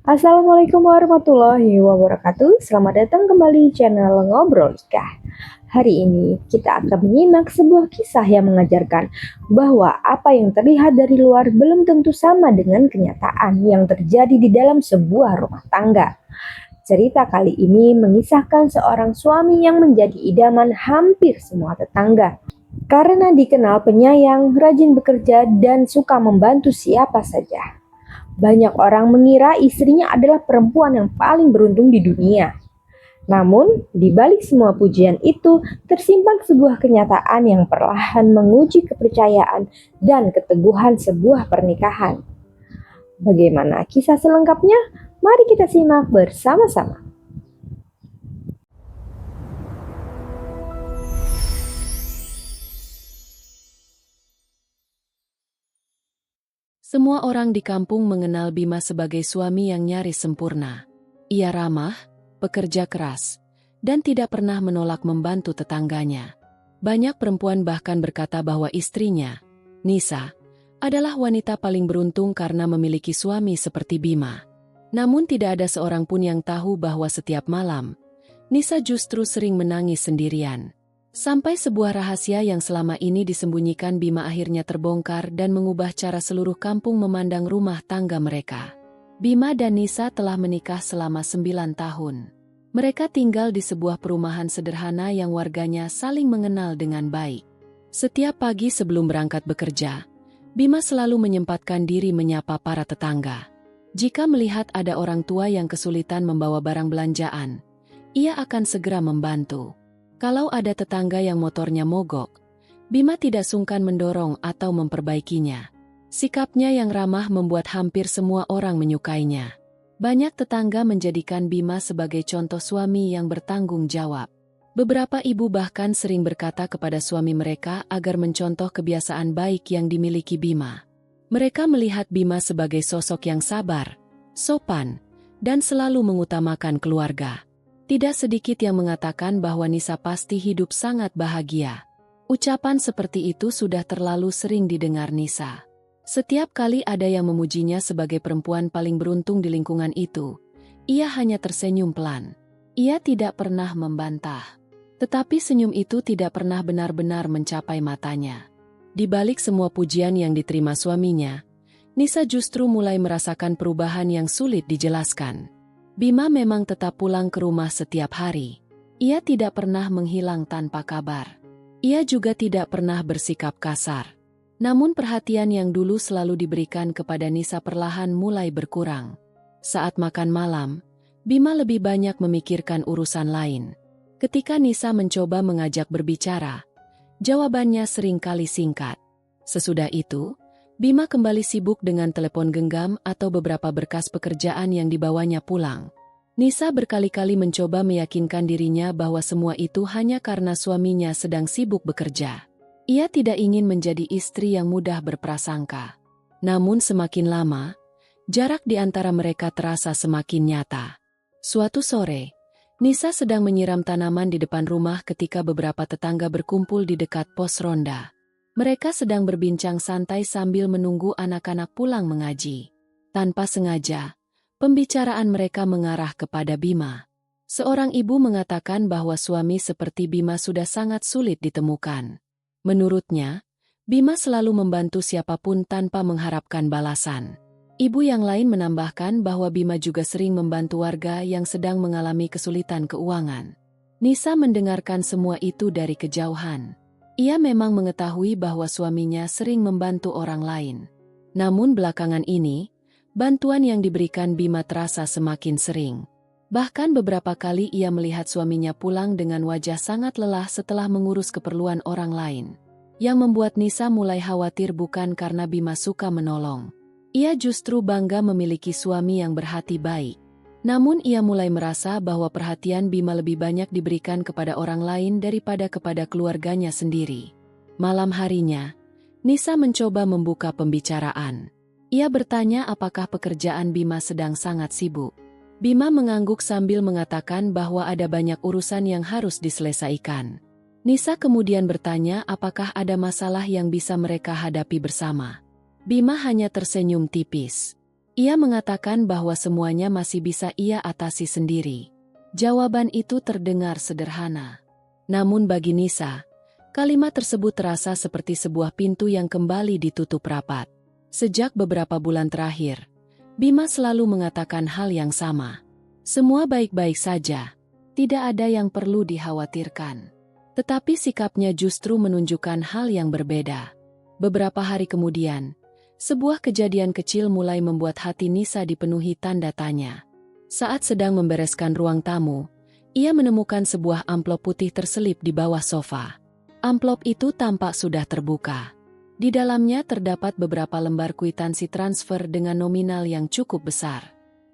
Assalamualaikum warahmatullahi wabarakatuh. Selamat datang kembali di channel Ngobrol Nikah. Hari ini kita akan menyimak sebuah kisah yang mengajarkan bahwa apa yang terlihat dari luar belum tentu sama dengan kenyataan yang terjadi di dalam sebuah rumah tangga. Cerita kali ini mengisahkan seorang suami yang menjadi idaman hampir semua tetangga. Karena dikenal penyayang, rajin bekerja, dan suka membantu siapa saja. Banyak orang mengira istrinya adalah perempuan yang paling beruntung di dunia. Namun, di balik semua pujian itu, tersimpan sebuah kenyataan yang perlahan menguji kepercayaan dan keteguhan sebuah pernikahan. Bagaimana kisah selengkapnya? Mari kita simak bersama-sama. Semua orang di kampung mengenal Bima sebagai suami yang nyaris sempurna. Ia ramah, pekerja keras, dan tidak pernah menolak membantu tetangganya. Banyak perempuan bahkan berkata bahwa istrinya, Nisa, adalah wanita paling beruntung karena memiliki suami seperti Bima. Namun tidak ada seorang pun yang tahu bahwa setiap malam, Nisa justru sering menangis sendirian. Sampai sebuah rahasia yang selama ini disembunyikan Bima akhirnya terbongkar dan mengubah cara seluruh kampung memandang rumah tangga mereka. Bima dan Nisa telah menikah selama 9 tahun. Mereka tinggal di sebuah perumahan sederhana yang warganya saling mengenal dengan baik. Setiap pagi sebelum berangkat bekerja, Bima selalu menyempatkan diri menyapa para tetangga. Jika melihat ada orang tua yang kesulitan membawa barang belanjaan, ia akan segera membantu. Kalau ada tetangga yang motornya mogok, Bima tidak sungkan mendorong atau memperbaikinya. Sikapnya yang ramah membuat hampir semua orang menyukainya. Banyak tetangga menjadikan Bima sebagai contoh suami yang bertanggung jawab. Beberapa ibu bahkan sering berkata kepada suami mereka agar mencontoh kebiasaan baik yang dimiliki Bima. Mereka melihat Bima sebagai sosok yang sabar, sopan, dan selalu mengutamakan keluarga. Tidak sedikit yang mengatakan bahwa Nisa pasti hidup sangat bahagia. Ucapan seperti itu sudah terlalu sering didengar Nisa. Setiap kali ada yang memujinya sebagai perempuan paling beruntung di lingkungan itu, ia hanya tersenyum pelan. Ia tidak pernah membantah. Tetapi senyum itu tidak pernah benar-benar mencapai matanya. Di balik semua pujian yang diterima suaminya, Nisa justru mulai merasakan perubahan yang sulit dijelaskan. Bima memang tetap pulang ke rumah setiap hari. Ia tidak pernah menghilang tanpa kabar. Ia juga tidak pernah bersikap kasar. Namun perhatian yang dulu selalu diberikan kepada Nisa perlahan mulai berkurang. Saat makan malam, Bima lebih banyak memikirkan urusan lain. Ketika Nisa mencoba mengajak berbicara, jawabannya seringkali singkat. Sesudah itu, Bima kembali sibuk dengan telepon genggam atau beberapa berkas pekerjaan yang dibawanya pulang. Nisa berkali-kali mencoba meyakinkan dirinya bahwa semua itu hanya karena suaminya sedang sibuk bekerja. Ia tidak ingin menjadi istri yang mudah berprasangka. Namun semakin lama, jarak di antara mereka terasa semakin nyata. Suatu sore, Nisa sedang menyiram tanaman di depan rumah ketika beberapa tetangga berkumpul di dekat pos ronda. Mereka sedang berbincang santai sambil menunggu anak-anak pulang mengaji. Tanpa sengaja, pembicaraan mereka mengarah kepada Bima. Seorang ibu mengatakan bahwa suami seperti Bima sudah sangat sulit ditemukan. Menurutnya, Bima selalu membantu siapapun tanpa mengharapkan balasan. Ibu yang lain menambahkan bahwa Bima juga sering membantu warga yang sedang mengalami kesulitan keuangan. Nisa mendengarkan semua itu dari kejauhan. Ia memang mengetahui bahwa suaminya sering membantu orang lain. Namun belakangan ini, bantuan yang diberikan Bima terasa semakin sering. Bahkan beberapa kali ia melihat suaminya pulang dengan wajah sangat lelah setelah mengurus keperluan orang lain. Yang membuat Nisa mulai khawatir bukan karena Bima suka menolong. Ia justru bangga memiliki suami yang berhati baik. Namun ia mulai merasa bahwa perhatian Bima lebih banyak diberikan kepada orang lain daripada kepada keluarganya sendiri. Malam harinya, Nisa mencoba membuka pembicaraan. Ia bertanya apakah pekerjaan Bima sedang sangat sibuk. Bima mengangguk sambil mengatakan bahwa ada banyak urusan yang harus diselesaikan. Nisa kemudian bertanya apakah ada masalah yang bisa mereka hadapi bersama. Bima hanya tersenyum tipis. Ia mengatakan bahwa semuanya masih bisa ia atasi sendiri. Jawaban itu terdengar sederhana. Namun bagi Nisa, kalimat tersebut terasa seperti sebuah pintu yang kembali ditutup rapat. Sejak beberapa bulan terakhir, Bima selalu mengatakan hal yang sama. Semua baik-baik saja, tidak ada yang perlu dikhawatirkan. Tetapi sikapnya justru menunjukkan hal yang berbeda. Beberapa hari kemudian, sebuah kejadian kecil mulai membuat hati Nisa dipenuhi tanda tanya. Saat sedang membereskan ruang tamu, ia menemukan sebuah amplop putih terselip di bawah sofa. Amplop itu tampak sudah terbuka. Di dalamnya terdapat beberapa lembar kwitansi transfer dengan nominal yang cukup besar.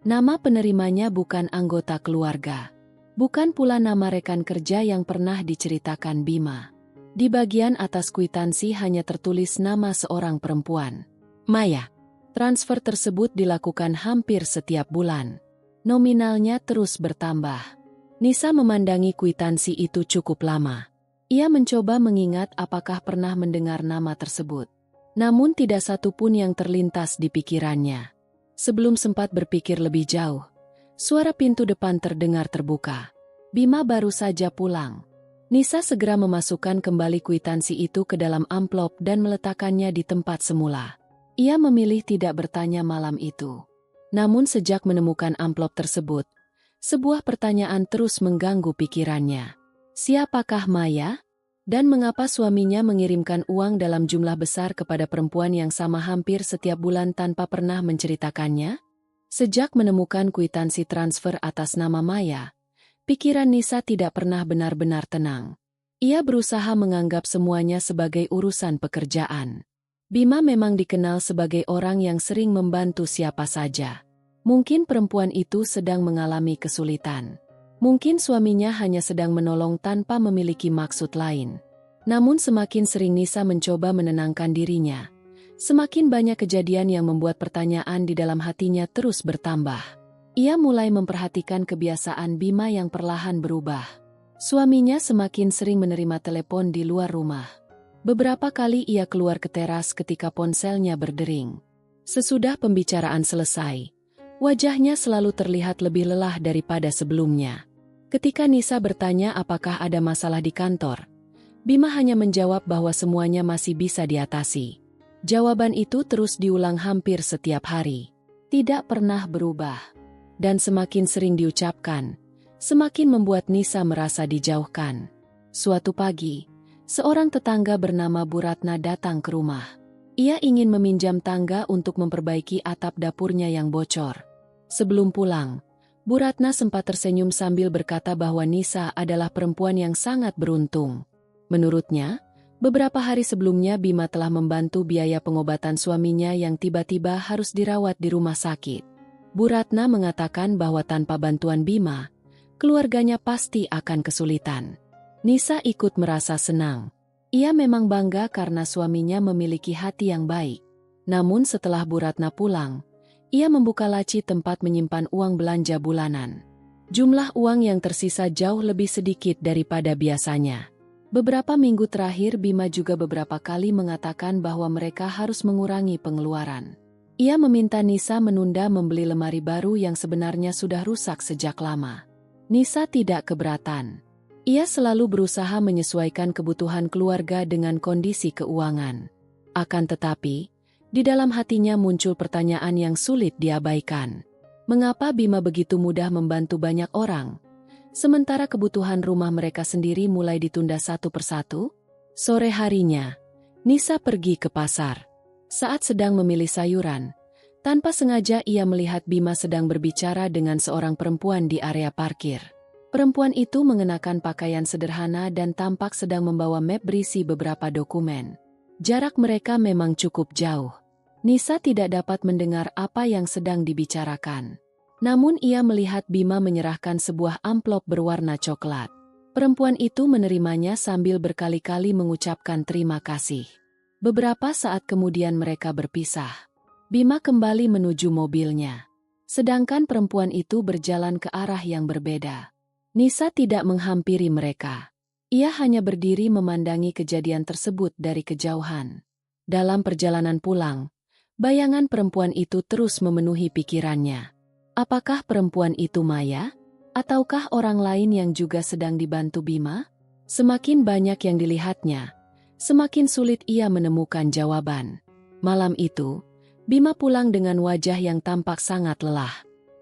Nama penerimanya bukan anggota keluarga. Bukan pula nama rekan kerja yang pernah diceritakan Bima. Di bagian atas kwitansi hanya tertulis nama seorang perempuan, Maya. Transfer tersebut dilakukan hampir setiap bulan. Nominalnya terus bertambah. Nisa memandangi kwitansi itu cukup lama. Ia mencoba mengingat apakah pernah mendengar nama tersebut. Namun tidak satu pun yang terlintas di pikirannya. Sebelum sempat berpikir lebih jauh, suara pintu depan terdengar terbuka. Bima baru saja pulang. Nisa segera memasukkan kembali kwitansi itu ke dalam amplop dan meletakkannya di tempat semula. Ia memilih tidak bertanya malam itu. Namun sejak menemukan amplop tersebut, sebuah pertanyaan terus mengganggu pikirannya. Siapakah Maya? Dan mengapa suaminya mengirimkan uang dalam jumlah besar kepada perempuan yang sama hampir setiap bulan tanpa pernah menceritakannya? Sejak menemukan kwitansi transfer atas nama Maya, pikiran Nisa tidak pernah benar-benar tenang. Ia berusaha menganggap semuanya sebagai urusan pekerjaan. Bima memang dikenal sebagai orang yang sering membantu siapa saja. Mungkin perempuan itu sedang mengalami kesulitan. Mungkin suaminya hanya sedang menolong tanpa memiliki maksud lain. Namun semakin sering Nisa mencoba menenangkan dirinya, semakin banyak kejadian yang membuat pertanyaan di dalam hatinya terus bertambah. Ia mulai memperhatikan kebiasaan Bima yang perlahan berubah. Suaminya semakin sering menerima telepon di luar rumah. Beberapa kali ia keluar ke teras ketika ponselnya berdering. Sesudah pembicaraan selesai, wajahnya selalu terlihat lebih lelah daripada sebelumnya. Ketika Nisa bertanya apakah ada masalah di kantor, Bima hanya menjawab bahwa semuanya masih bisa diatasi. Jawaban itu terus diulang hampir setiap hari. Tidak pernah berubah. Dan semakin sering diucapkan, semakin membuat Nisa merasa dijauhkan. Suatu pagi, seorang tetangga bernama Bu Ratna datang ke rumah. Ia ingin meminjam tangga untuk memperbaiki atap dapurnya yang bocor. Sebelum pulang, Bu Ratna sempat tersenyum sambil berkata bahwa Nisa adalah perempuan yang sangat beruntung. Menurutnya, beberapa hari sebelumnya Bima telah membantu biaya pengobatan suaminya yang tiba-tiba harus dirawat di rumah sakit. Bu Ratna mengatakan bahwa tanpa bantuan Bima, keluarganya pasti akan kesulitan. Nisa ikut merasa senang. Ia memang bangga karena suaminya memiliki hati yang baik. Namun setelah Bu Ratna pulang, ia membuka laci tempat menyimpan uang belanja bulanan. Jumlah uang yang tersisa jauh lebih sedikit daripada biasanya. Beberapa minggu terakhir Bima juga beberapa kali mengatakan bahwa mereka harus mengurangi pengeluaran. Ia meminta Nisa menunda membeli lemari baru yang sebenarnya sudah rusak sejak lama. Nisa tidak keberatan. Ia selalu berusaha menyesuaikan kebutuhan keluarga dengan kondisi keuangan. Akan tetapi, di dalam hatinya muncul pertanyaan yang sulit diabaikan. Mengapa Bima begitu mudah membantu banyak orang, sementara kebutuhan rumah mereka sendiri mulai ditunda satu persatu? Sore harinya, Nisa pergi ke pasar. Saat sedang memilih sayuran, tanpa sengaja ia melihat Bima sedang berbicara dengan seorang perempuan di area parkir. Perempuan itu mengenakan pakaian sederhana dan tampak sedang membawa map berisi beberapa dokumen. Jarak mereka memang cukup jauh. Nisa tidak dapat mendengar apa yang sedang dibicarakan. Namun ia melihat Bima menyerahkan sebuah amplop berwarna coklat. Perempuan itu menerimanya sambil berkali-kali mengucapkan terima kasih. Beberapa saat kemudian mereka berpisah. Bima kembali menuju mobilnya. Sedangkan perempuan itu berjalan ke arah yang berbeda. Nisa tidak menghampiri mereka. Ia hanya berdiri memandangi kejadian tersebut dari kejauhan. Dalam perjalanan pulang, Bayangan perempuan itu terus memenuhi pikirannya. Apakah perempuan itu Maya? Ataukah orang lain yang juga sedang dibantu Bima? Semakin banyak yang dilihatnya, semakin sulit ia menemukan jawaban. Malam itu, Bima pulang dengan wajah yang tampak sangat lelah.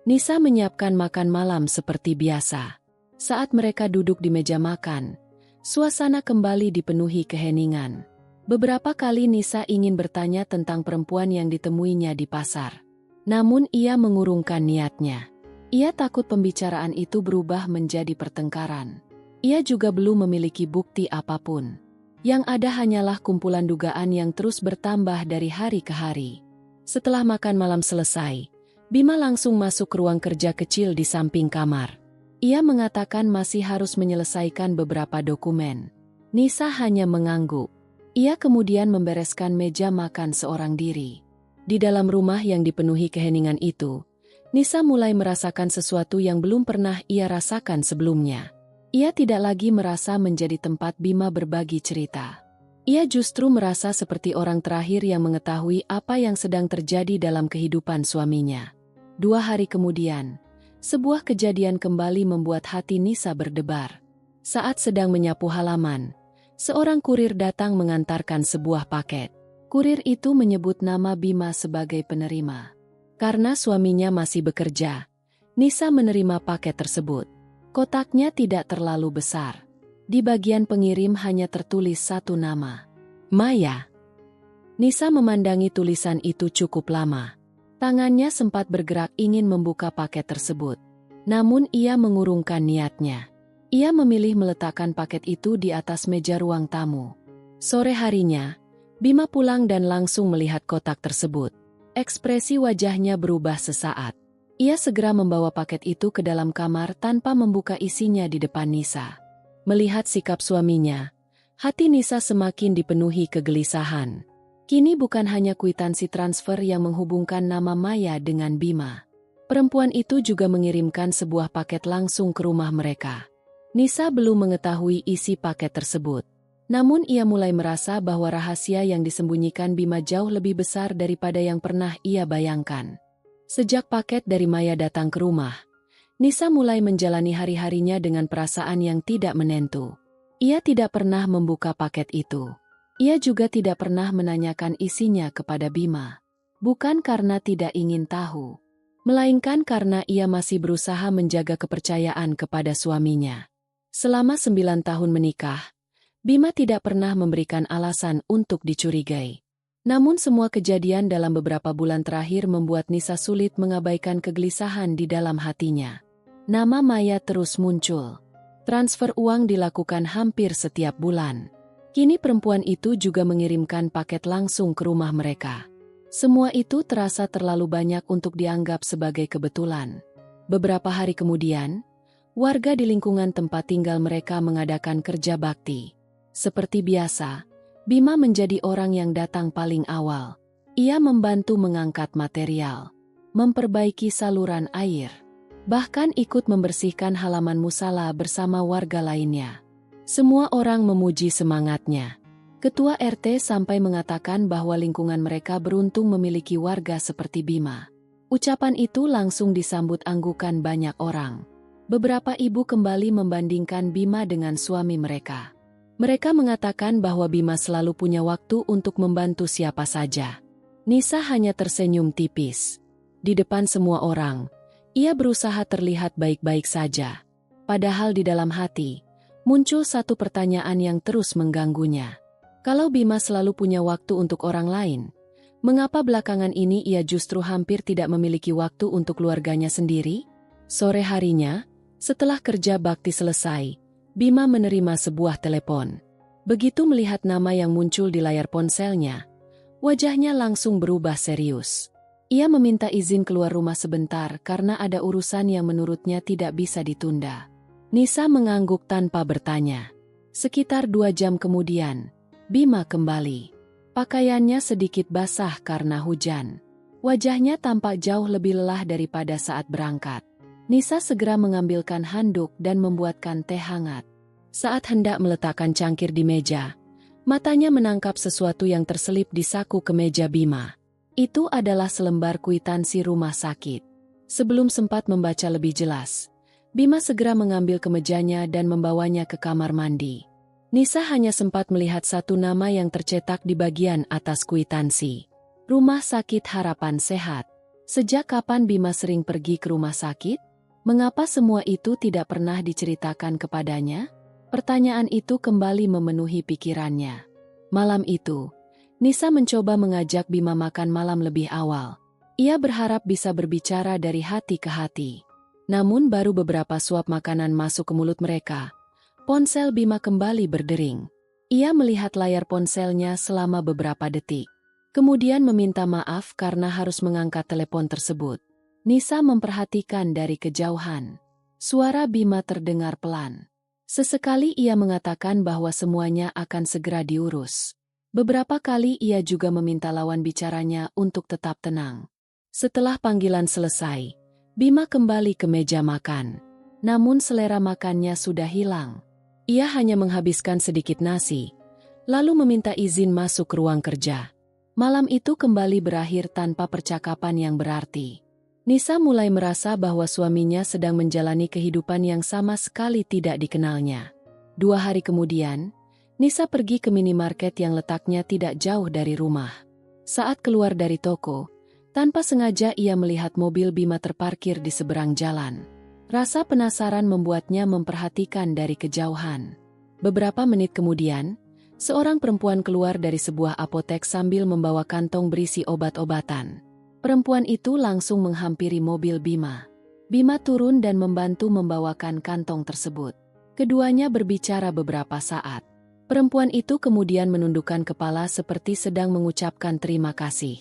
Nisa menyiapkan makan malam seperti biasa. Saat mereka duduk di meja makan, suasana kembali dipenuhi keheningan. Beberapa kali Nisa ingin bertanya tentang perempuan yang ditemuinya di pasar. Namun ia mengurungkan niatnya. Ia takut pembicaraan itu berubah menjadi pertengkaran. Ia juga belum memiliki bukti apapun. Yang ada hanyalah kumpulan dugaan yang terus bertambah dari hari ke hari. Setelah makan malam selesai, Bima langsung masuk ke ruang kerja kecil di samping kamar. Ia mengatakan masih harus menyelesaikan beberapa dokumen. Nisa hanya mengangguk. Ia kemudian membereskan meja makan seorang diri. Di dalam rumah yang dipenuhi keheningan itu, Nisa mulai merasakan sesuatu yang belum pernah ia rasakan sebelumnya. Ia tidak lagi merasa menjadi tempat Bima berbagi cerita. Ia justru merasa seperti orang terakhir yang mengetahui apa yang sedang terjadi dalam kehidupan suaminya. 2 hari kemudian, sebuah kejadian kembali membuat hati Nisa berdebar. Saat sedang menyapu halaman, seorang kurir datang mengantarkan sebuah paket. Kurir itu menyebut nama Bima sebagai penerima. Karena suaminya masih bekerja, Nisa menerima paket tersebut. Kotaknya tidak terlalu besar. Di bagian pengirim hanya tertulis satu nama, Maya. Nisa memandangi tulisan itu cukup lama. Tangannya sempat bergerak ingin membuka paket tersebut. Namun ia mengurungkan niatnya. Ia memilih meletakkan paket itu di atas meja ruang tamu. Sore harinya, Bima pulang dan langsung melihat kotak tersebut. Ekspresi wajahnya berubah sesaat. Ia segera membawa paket itu ke dalam kamar tanpa membuka isinya di depan Nisa. Melihat sikap suaminya, hati Nisa semakin dipenuhi kegelisahan. Kini bukan hanya kwitansi transfer yang menghubungkan nama Maya dengan Bima. Perempuan itu juga mengirimkan sebuah paket langsung ke rumah mereka. Nisa belum mengetahui isi paket tersebut. Namun ia mulai merasa bahwa rahasia yang disembunyikan Bima jauh lebih besar daripada yang pernah ia bayangkan. Sejak paket dari Maya datang ke rumah, Nisa mulai menjalani hari-harinya dengan perasaan yang tidak menentu. Ia tidak pernah membuka paket itu. Ia juga tidak pernah menanyakan isinya kepada Bima. Bukan karena tidak ingin tahu, melainkan karena ia masih berusaha menjaga kepercayaan kepada suaminya. Selama 9 tahun menikah, Bima tidak pernah memberikan alasan untuk dicurigai. Namun semua kejadian dalam beberapa bulan terakhir membuat Nisa sulit mengabaikan kegelisahan di dalam hatinya. Nama Maya terus muncul. Transfer uang dilakukan hampir setiap bulan. Kini perempuan itu juga mengirimkan paket langsung ke rumah mereka. Semua itu terasa terlalu banyak untuk dianggap sebagai kebetulan. Beberapa hari kemudian, warga di lingkungan tempat tinggal mereka mengadakan kerja bakti. Seperti biasa, Bima menjadi orang yang datang paling awal. Ia membantu mengangkat material, memperbaiki saluran air, bahkan ikut membersihkan halaman musala bersama warga lainnya. Semua orang memuji semangatnya. Ketua RT sampai mengatakan bahwa lingkungan mereka beruntung memiliki warga seperti Bima. Ucapan itu langsung disambut anggukan banyak orang. Beberapa ibu kembali membandingkan Bima dengan suami mereka. Mereka mengatakan bahwa Bima selalu punya waktu untuk membantu siapa saja. Nisa hanya tersenyum tipis. Di depan semua orang, ia berusaha terlihat baik-baik saja. Padahal di dalam hati, muncul satu pertanyaan yang terus mengganggunya. Kalau Bima selalu punya waktu untuk orang lain, mengapa belakangan ini ia justru hampir tidak memiliki waktu untuk keluarganya sendiri? Sore harinya, setelah kerja bakti selesai, Bima menerima sebuah telepon. Begitu melihat nama yang muncul di layar ponselnya, wajahnya langsung berubah serius. Ia meminta izin keluar rumah sebentar karena ada urusan yang menurutnya tidak bisa ditunda. Nisa mengangguk tanpa bertanya. Sekitar 2 jam kemudian, Bima kembali. Pakaiannya sedikit basah karena hujan. Wajahnya tampak jauh lebih lelah daripada saat berangkat. Nisa segera mengambilkan handuk dan membuatkan teh hangat. Saat hendak meletakkan cangkir di meja, matanya menangkap sesuatu yang terselip di saku kemeja Bima. Itu adalah selembar kwitansi rumah sakit. Sebelum sempat membaca lebih jelas, Bima segera mengambil kemejanya dan membawanya ke kamar mandi. Nisa hanya sempat melihat satu nama yang tercetak di bagian atas kwitansi. Rumah Sakit Harapan Sehat. Sejak kapan Bima sering pergi ke rumah sakit? Mengapa semua itu tidak pernah diceritakan kepadanya? Pertanyaan itu kembali memenuhi pikirannya. Malam itu, Nisa mencoba mengajak Bima makan malam lebih awal. Ia berharap bisa berbicara dari hati ke hati. Namun baru beberapa suap makanan masuk ke mulut mereka, ponsel Bima kembali berdering. Ia melihat layar ponselnya selama beberapa detik. Kemudian meminta maaf karena harus mengangkat telepon tersebut. Nisa memperhatikan dari kejauhan. Suara Bima terdengar pelan. Sesekali ia mengatakan bahwa semuanya akan segera diurus. Beberapa kali ia juga meminta lawan bicaranya untuk tetap tenang. Setelah panggilan selesai, Bima kembali ke meja makan. Namun selera makannya sudah hilang. Ia hanya menghabiskan sedikit nasi, lalu meminta izin masuk ke ruang kerja. Malam itu kembali berakhir tanpa percakapan yang berarti. Nisa mulai merasa bahwa suaminya sedang menjalani kehidupan yang sama sekali tidak dikenalnya. 2 hari kemudian, Nisa pergi ke minimarket yang letaknya tidak jauh dari rumah. Saat keluar dari toko, tanpa sengaja ia melihat mobil Bima terparkir di seberang jalan. Rasa penasaran membuatnya memperhatikan dari kejauhan. Beberapa menit kemudian, seorang perempuan keluar dari sebuah apotek sambil membawa kantong berisi obat-obatan. Perempuan itu langsung menghampiri mobil Bima. Bima turun dan membantu membawakan kantong tersebut. Keduanya berbicara beberapa saat. Perempuan itu kemudian menundukkan kepala seperti sedang mengucapkan terima kasih.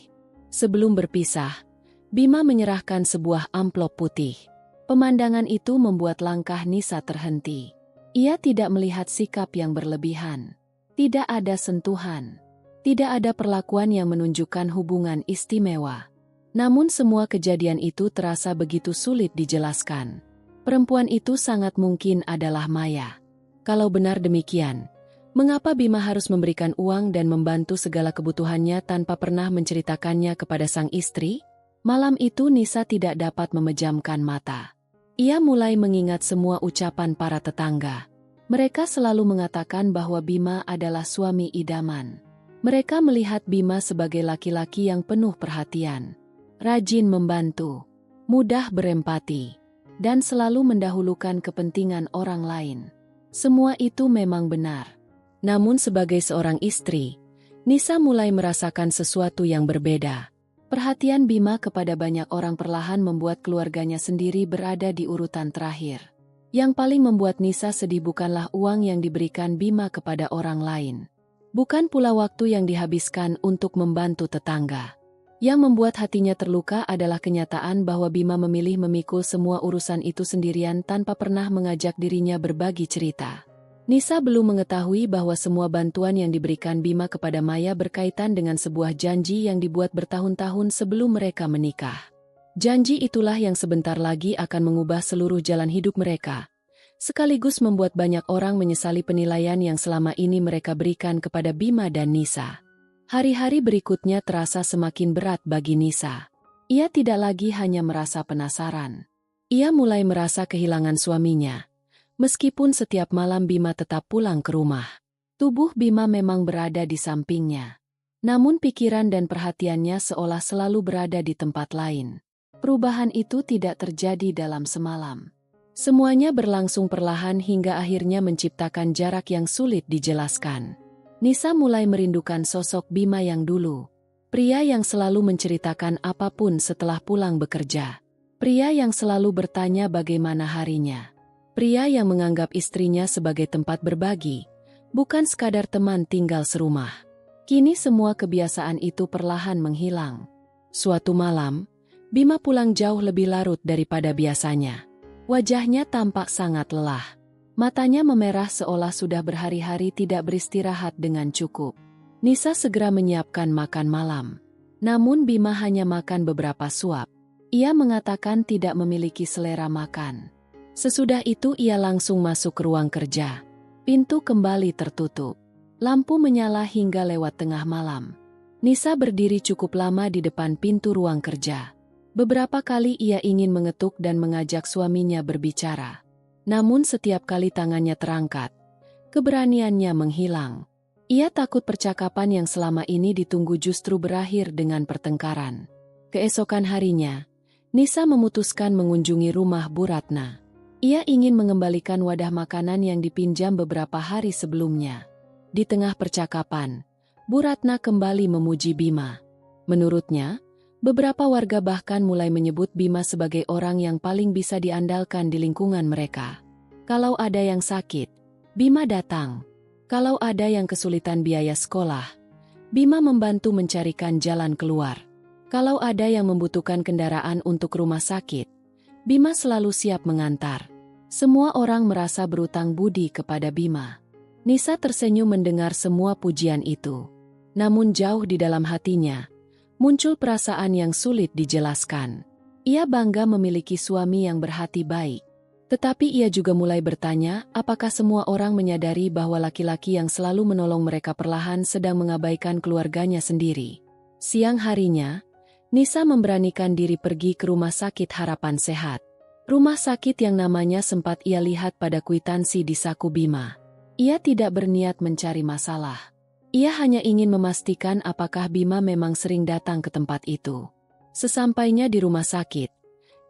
Sebelum berpisah, Bima menyerahkan sebuah amplop putih. Pemandangan itu membuat langkah Nisa terhenti. Ia tidak melihat sikap yang berlebihan. Tidak ada sentuhan. Tidak ada perlakuan yang menunjukkan hubungan istimewa. Namun semua kejadian itu terasa begitu sulit dijelaskan. Perempuan itu sangat mungkin adalah Maya. Kalau benar demikian, mengapa Bima harus memberikan uang dan membantu segala kebutuhannya tanpa pernah menceritakannya kepada sang istri? Malam itu Nisa tidak dapat memejamkan mata. Ia mulai mengingat semua ucapan para tetangga. Mereka selalu mengatakan bahwa Bima adalah suami idaman. Mereka melihat Bima sebagai laki-laki yang penuh perhatian, rajin membantu, mudah berempati, dan selalu mendahulukan kepentingan orang lain. Semua itu memang benar. Namun sebagai seorang istri, Nisa mulai merasakan sesuatu yang berbeda. Perhatian Bima kepada banyak orang perlahan membuat keluarganya sendiri berada di urutan terakhir. Yang paling membuat Nisa sedih bukanlah uang yang diberikan Bima kepada orang lain. Bukan pula waktu yang dihabiskan untuk membantu tetangga. Yang membuat hatinya terluka adalah kenyataan bahwa Bima memilih memikul semua urusan itu sendirian tanpa pernah mengajak dirinya berbagi cerita. Nisa belum mengetahui bahwa semua bantuan yang diberikan Bima kepada Maya berkaitan dengan sebuah janji yang dibuat bertahun-tahun sebelum mereka menikah. Janji itulah yang sebentar lagi akan mengubah seluruh jalan hidup mereka, sekaligus membuat banyak orang menyesali penilaian yang selama ini mereka berikan kepada Bima dan Nisa. Hari-hari berikutnya terasa semakin berat bagi Nisa. Ia tidak lagi hanya merasa penasaran. Ia mulai merasa kehilangan suaminya. Meskipun setiap malam Bima tetap pulang ke rumah, tubuh Bima memang berada di sampingnya. Namun pikiran dan perhatiannya seolah selalu berada di tempat lain. Perubahan itu tidak terjadi dalam semalam. Semuanya berlangsung perlahan hingga akhirnya menciptakan jarak yang sulit dijelaskan. Nisa mulai merindukan sosok Bima yang dulu. Pria yang selalu menceritakan apapun setelah pulang bekerja. Pria yang selalu bertanya bagaimana harinya. Pria yang menganggap istrinya sebagai tempat berbagi, bukan sekadar teman tinggal serumah. Kini semua kebiasaan itu perlahan menghilang. Suatu malam, Bima pulang jauh lebih larut daripada biasanya. Wajahnya tampak sangat lelah. Matanya memerah seolah sudah berhari-hari tidak beristirahat dengan cukup. Nisa segera menyiapkan makan malam. Namun Bima hanya makan beberapa suap. Ia mengatakan tidak memiliki selera makan. Sesudah itu ia langsung masuk ke ruang kerja. Pintu kembali tertutup. Lampu menyala hingga lewat tengah malam. Nisa berdiri cukup lama di depan pintu ruang kerja. Beberapa kali ia ingin mengetuk dan mengajak suaminya berbicara. Namun setiap kali tangannya terangkat, keberaniannya menghilang. Ia takut percakapan yang selama ini ditunggu justru berakhir dengan pertengkaran. Keesokan harinya, Nisa memutuskan mengunjungi rumah Bu Ratna. Ia ingin mengembalikan wadah makanan yang dipinjam beberapa hari sebelumnya. Di tengah percakapan, Bu Ratna kembali memuji Bima. Menurutnya, beberapa warga bahkan mulai menyebut Bima sebagai orang yang paling bisa diandalkan di lingkungan mereka. Kalau ada yang sakit, Bima datang. Kalau ada yang kesulitan biaya sekolah, Bima membantu mencarikan jalan keluar. Kalau ada yang membutuhkan kendaraan untuk rumah sakit, Bima selalu siap mengantar. Semua orang merasa berutang budi kepada Bima. Nisa tersenyum mendengar semua pujian itu. Namun jauh di dalam hatinya, muncul perasaan yang sulit dijelaskan. Ia bangga memiliki suami yang berhati baik. Tetapi ia juga mulai bertanya, apakah semua orang menyadari bahwa laki-laki yang selalu menolong mereka perlahan sedang mengabaikan keluarganya sendiri. Siang harinya, Nisa memberanikan diri pergi ke rumah sakit Harapan Sehat. Rumah sakit yang namanya sempat ia lihat pada kwitansi di saku Bima. Ia tidak berniat mencari masalah. Ia hanya ingin memastikan apakah Bima memang sering datang ke tempat itu. Sesampainya di rumah sakit,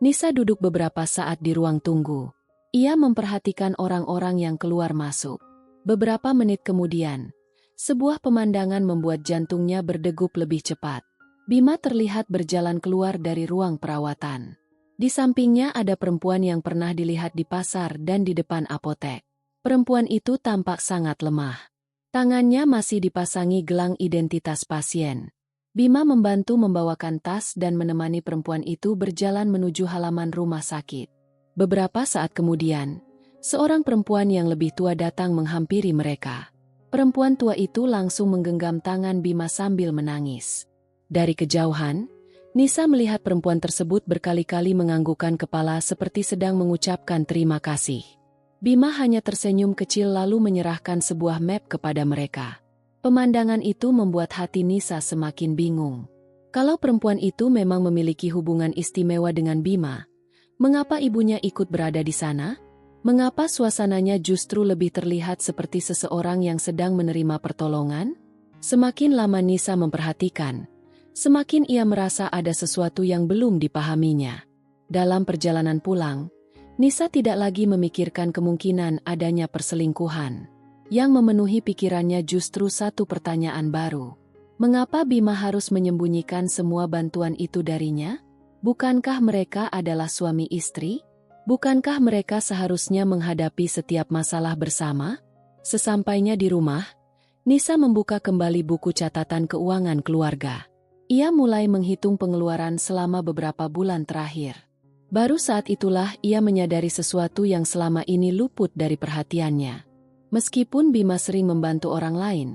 Nisa duduk beberapa saat di ruang tunggu. Ia memperhatikan orang-orang yang keluar masuk. Beberapa menit kemudian, sebuah pemandangan membuat jantungnya berdegup lebih cepat. Bima terlihat berjalan keluar dari ruang perawatan. Di sampingnya ada perempuan yang pernah dilihat di pasar dan di depan apotek. Perempuan itu tampak sangat lemah. Tangannya masih dipasangi gelang identitas pasien. Bima membantu membawakan tas dan menemani perempuan itu berjalan menuju halaman rumah sakit. Beberapa saat kemudian, seorang perempuan yang lebih tua datang menghampiri mereka. Perempuan tua itu langsung menggenggam tangan Bima sambil menangis. Dari kejauhan, Nisa melihat perempuan tersebut berkali-kali menganggukkan kepala seperti sedang mengucapkan terima kasih. Bima hanya tersenyum kecil lalu menyerahkan sebuah map kepada mereka. Pemandangan itu membuat hati Nisa semakin bingung. Kalau perempuan itu memang memiliki hubungan istimewa dengan Bima, mengapa ibunya ikut berada di sana? Mengapa suasananya justru lebih terlihat seperti seseorang yang sedang menerima pertolongan? Semakin lama Nisa memperhatikan, semakin ia merasa ada sesuatu yang belum dipahaminya. Dalam perjalanan pulang, Nisa tidak lagi memikirkan kemungkinan adanya perselingkuhan. Yang memenuhi pikirannya justru satu pertanyaan baru. Mengapa Bima harus menyembunyikan semua bantuan itu darinya? Bukankah mereka adalah suami istri? Bukankah mereka seharusnya menghadapi setiap masalah bersama? Sesampainya di rumah, Nisa membuka kembali buku catatan keuangan keluarga. Ia mulai menghitung pengeluaran selama beberapa bulan terakhir. Baru saat itulah ia menyadari sesuatu yang selama ini luput dari perhatiannya. Meskipun Bima sering membantu orang lain,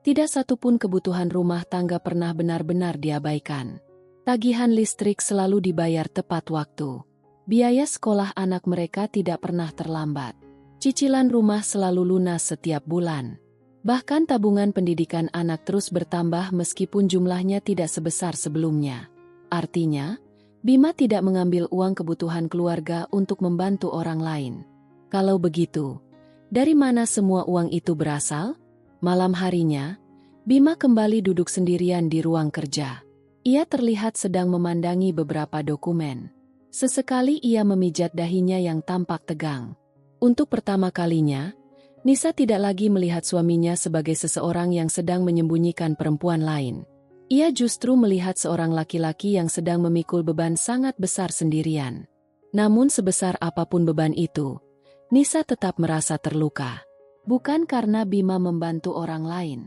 tidak satupun kebutuhan rumah tangga pernah benar-benar diabaikan. Tagihan listrik selalu dibayar tepat waktu. Biaya sekolah anak mereka tidak pernah terlambat. Cicilan rumah selalu lunas setiap bulan. Bahkan tabungan pendidikan anak terus bertambah meskipun jumlahnya tidak sebesar sebelumnya. Artinya, Bima tidak mengambil uang kebutuhan keluarga untuk membantu orang lain. Kalau begitu, dari mana semua uang itu berasal? Malam harinya, Bima kembali duduk sendirian di ruang kerja. Ia terlihat sedang memandangi beberapa dokumen. Sesekali ia memijat dahinya yang tampak tegang. Untuk pertama kalinya, Nisa tidak lagi melihat suaminya sebagai seseorang yang sedang menyembunyikan perempuan lain. Ia justru melihat seorang laki-laki yang sedang memikul beban sangat besar sendirian. Namun sebesar apapun beban itu, Nisa tetap merasa terluka. Bukan karena Bima membantu orang lain,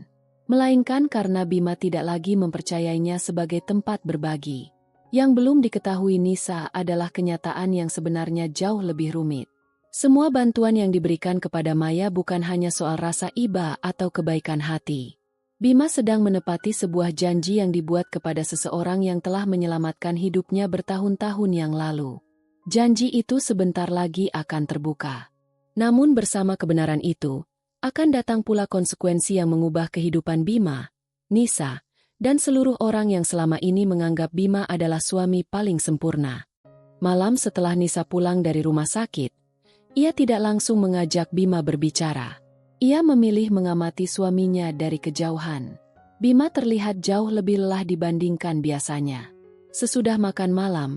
melainkan karena Bima tidak lagi mempercayainya sebagai tempat berbagi. Yang belum diketahui Nisa adalah kenyataan yang sebenarnya jauh lebih rumit. Semua bantuan yang diberikan kepada Maya bukan hanya soal rasa iba atau kebaikan hati. Bima sedang menepati sebuah janji yang dibuat kepada seseorang yang telah menyelamatkan hidupnya bertahun-tahun yang lalu. Janji itu sebentar lagi akan terbuka. Namun bersama kebenaran itu, akan datang pula konsekuensi yang mengubah kehidupan Bima, Nisa, dan seluruh orang yang selama ini menganggap Bima adalah suami paling sempurna. Malam setelah Nisa pulang dari rumah sakit, ia tidak langsung mengajak Bima berbicara. Ia memilih mengamati suaminya dari kejauhan. Bima terlihat jauh lebih lelah dibandingkan biasanya. Sesudah makan malam,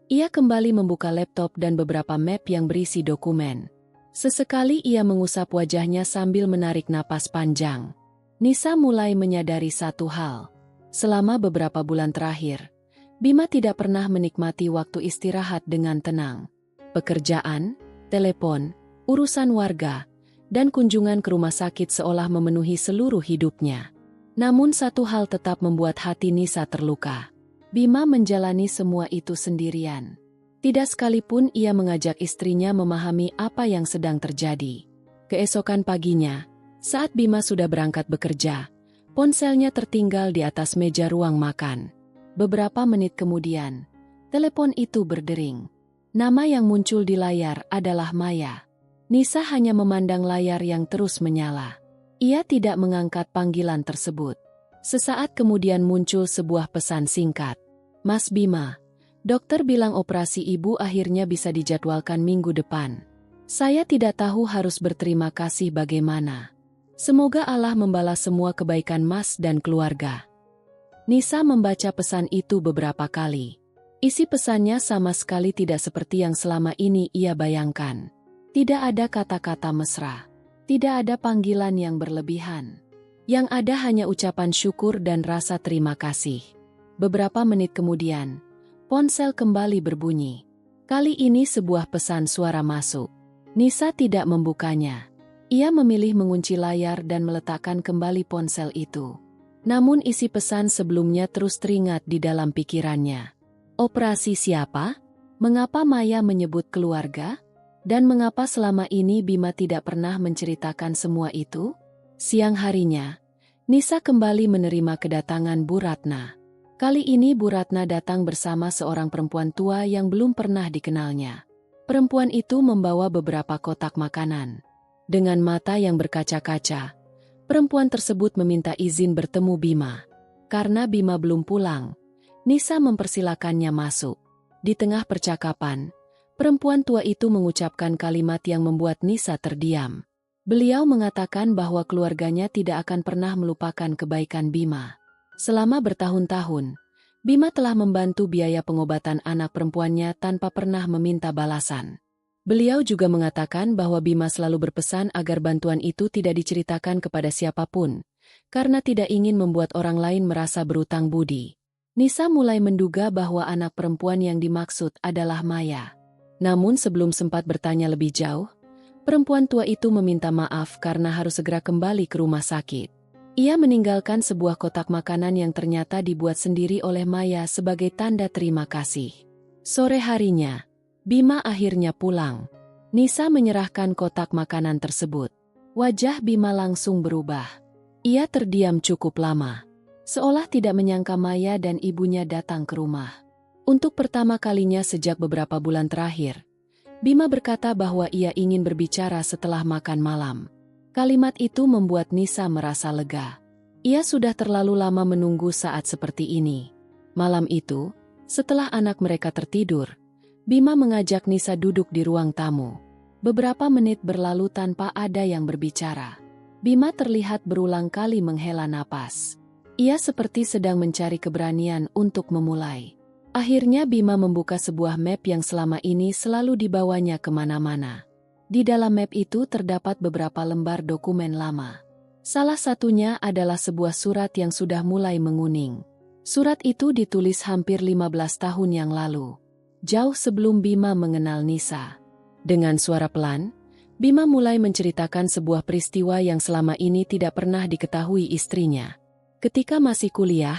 ia kembali membuka laptop dan beberapa map yang berisi dokumen. Sesekali ia mengusap wajahnya sambil menarik napas panjang. Nisa mulai menyadari satu hal. Selama beberapa bulan terakhir, Bima tidak pernah menikmati waktu istirahat dengan tenang. Pekerjaan, telepon, urusan warga, dan kunjungan ke rumah sakit seolah memenuhi seluruh hidupnya. Namun satu hal tetap membuat hati Nisa terluka. Bima menjalani semua itu sendirian. Tidak sekalipun ia mengajak istrinya memahami apa yang sedang terjadi. Keesokan paginya, saat Bima sudah berangkat bekerja, ponselnya tertinggal di atas meja ruang makan. Beberapa menit kemudian, telepon itu berdering. Nama yang muncul di layar adalah Maya. Nisa hanya memandang layar yang terus menyala. Ia tidak mengangkat panggilan tersebut. Sesaat kemudian muncul sebuah pesan singkat. Mas Bima, dokter bilang operasi ibu akhirnya bisa dijadwalkan minggu depan. Saya tidak tahu harus berterima kasih bagaimana. Semoga Allah membalas semua kebaikan Mas dan keluarga. Nisa membaca pesan itu beberapa kali. Isi pesannya sama sekali tidak seperti yang selama ini ia bayangkan. Tidak ada kata-kata mesra. Tidak ada panggilan yang berlebihan. Yang ada hanya ucapan syukur dan rasa terima kasih. Beberapa menit kemudian, ponsel kembali berbunyi. Kali ini sebuah pesan suara masuk. Nisa tidak membukanya. Ia memilih mengunci layar dan meletakkan kembali ponsel itu. Namun isi pesan sebelumnya terus teringat di dalam pikirannya. Operasi siapa? Mengapa Maya menyebut keluarga? Dan mengapa selama ini Bima tidak pernah menceritakan semua itu? Siang harinya, Nisa kembali menerima kedatangan Bu Ratna. Kali ini Bu Ratna datang bersama seorang perempuan tua yang belum pernah dikenalnya. Perempuan itu membawa beberapa kotak makanan. Dengan mata yang berkaca-kaca, perempuan tersebut meminta izin bertemu Bima. Karena Bima belum pulang, Nisa mempersilakannya masuk. Di tengah percakapan, perempuan tua itu mengucapkan kalimat yang membuat Nisa terdiam. Beliau mengatakan bahwa keluarganya tidak akan pernah melupakan kebaikan Bima. Selama bertahun-tahun, Bima telah membantu biaya pengobatan anak perempuannya tanpa pernah meminta balasan. Beliau juga mengatakan bahwa Bima selalu berpesan agar bantuan itu tidak diceritakan kepada siapapun, karena tidak ingin membuat orang lain merasa berutang budi. Nisa mulai menduga bahwa anak perempuan yang dimaksud adalah Maya. Namun sebelum sempat bertanya lebih jauh, perempuan tua itu meminta maaf karena harus segera kembali ke rumah sakit. Ia meninggalkan sebuah kotak makanan yang ternyata dibuat sendiri oleh Maya sebagai tanda terima kasih. Sore harinya, Bima akhirnya pulang. Nisa menyerahkan kotak makanan tersebut. Wajah Bima langsung berubah. Ia terdiam cukup lama, seolah tidak menyangka Maya dan ibunya datang ke rumah. Untuk pertama kalinya sejak beberapa bulan terakhir, Bima berkata bahwa ia ingin berbicara setelah makan malam. Kalimat itu membuat Nisa merasa lega. Ia sudah terlalu lama menunggu saat seperti ini. Malam itu, setelah anak mereka tertidur, Bima mengajak Nisa duduk di ruang tamu. Beberapa menit berlalu tanpa ada yang berbicara. Bima terlihat berulang kali menghela napas. Ia seperti sedang mencari keberanian untuk memulai. Akhirnya Bima membuka sebuah map yang selama ini selalu dibawanya kemana-mana. Di dalam map itu terdapat beberapa lembar dokumen lama. Salah satunya adalah sebuah surat yang sudah mulai menguning. Surat itu ditulis hampir 15 tahun yang lalu, jauh sebelum Bima mengenal Nisa. Dengan suara pelan, Bima mulai menceritakan sebuah peristiwa yang selama ini tidak pernah diketahui istrinya. Ketika masih kuliah,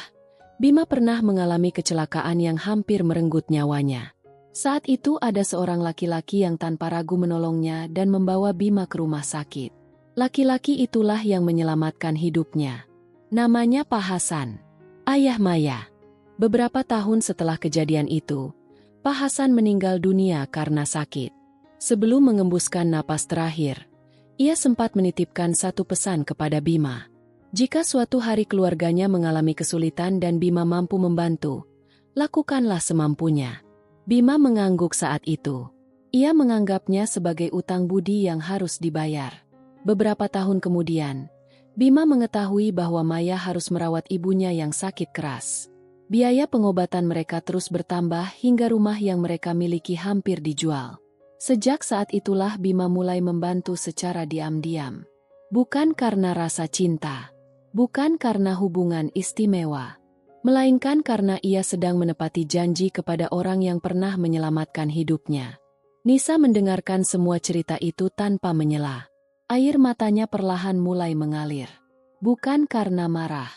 Bima pernah mengalami kecelakaan yang hampir merenggut nyawanya. Saat itu ada seorang laki-laki yang tanpa ragu menolongnya dan membawa Bima ke rumah sakit. Laki-laki itulah yang menyelamatkan hidupnya. Namanya Pak Hasan, ayah Maya. Beberapa tahun setelah kejadian itu, Pak Hasan meninggal dunia karena sakit. Sebelum mengembuskan napas terakhir, ia sempat menitipkan satu pesan kepada Bima. Jika suatu hari keluarganya mengalami kesulitan dan Bima mampu membantu, lakukanlah semampunya. Bima mengangguk saat itu. Ia menganggapnya sebagai utang budi yang harus dibayar. Beberapa tahun kemudian, Bima mengetahui bahwa Maya harus merawat ibunya yang sakit keras. Biaya pengobatan mereka terus bertambah hingga rumah yang mereka miliki hampir dijual. Sejak saat itulah Bima mulai membantu secara diam-diam. Bukan karena rasa cinta, bukan karena hubungan istimewa, melainkan karena ia sedang menepati janji kepada orang yang pernah menyelamatkan hidupnya. Nisa mendengarkan semua cerita itu tanpa menyela. Air matanya perlahan mulai mengalir. Bukan karena marah,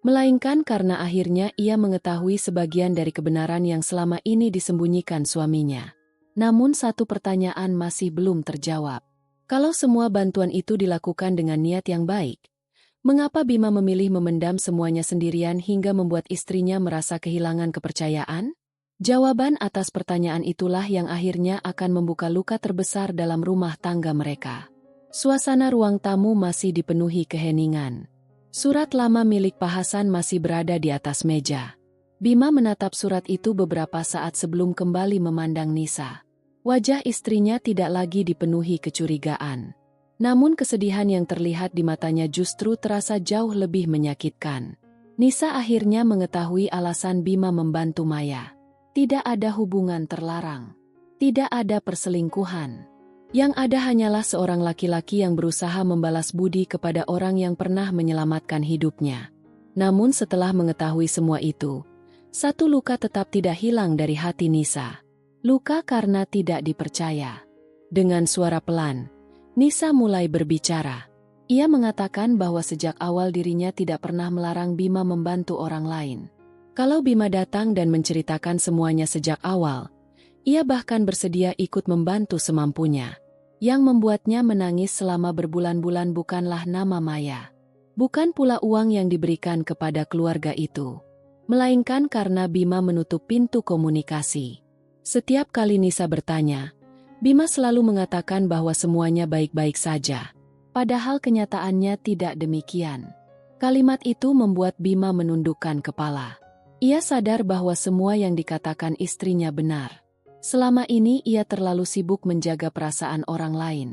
melainkan karena akhirnya ia mengetahui sebagian dari kebenaran yang selama ini disembunyikan suaminya. Namun satu pertanyaan masih belum terjawab. Kalau semua bantuan itu dilakukan dengan niat yang baik, mengapa Bima memilih memendam semuanya sendirian hingga membuat istrinya merasa kehilangan kepercayaan? Jawaban atas pertanyaan itulah yang akhirnya akan membuka luka terbesar dalam rumah tangga mereka. Suasana ruang tamu masih dipenuhi keheningan. Surat lama milik Pak Hasan masih berada di atas meja. Bima menatap surat itu beberapa saat sebelum kembali memandang Nisa. Wajah istrinya tidak lagi dipenuhi kecurigaan. Namun kesedihan yang terlihat di matanya justru terasa jauh lebih menyakitkan. Nisa akhirnya mengetahui alasan Bima membantu Maya. Tidak ada hubungan terlarang. Tidak ada perselingkuhan. Yang ada hanyalah seorang laki-laki yang berusaha membalas budi kepada orang yang pernah menyelamatkan hidupnya. Namun setelah mengetahui semua itu, satu luka tetap tidak hilang dari hati Nisa. Luka karena tidak dipercaya. Dengan suara pelan, Nisa mulai berbicara. Ia mengatakan bahwa sejak awal dirinya tidak pernah melarang Bima membantu orang lain. Kalau Bima datang dan menceritakan semuanya sejak awal, ia bahkan bersedia ikut membantu semampunya. Yang membuatnya menangis selama berbulan-bulan bukanlah nama Maya. Bukan pula uang yang diberikan kepada keluarga itu. Melainkan karena Bima menutup pintu komunikasi. Setiap kali Nisa bertanya, Bima selalu mengatakan bahwa semuanya baik-baik saja. Padahal kenyataannya tidak demikian. Kalimat itu membuat Bima menundukkan kepala. Ia sadar bahwa semua yang dikatakan istrinya benar. Selama ini ia terlalu sibuk menjaga perasaan orang lain.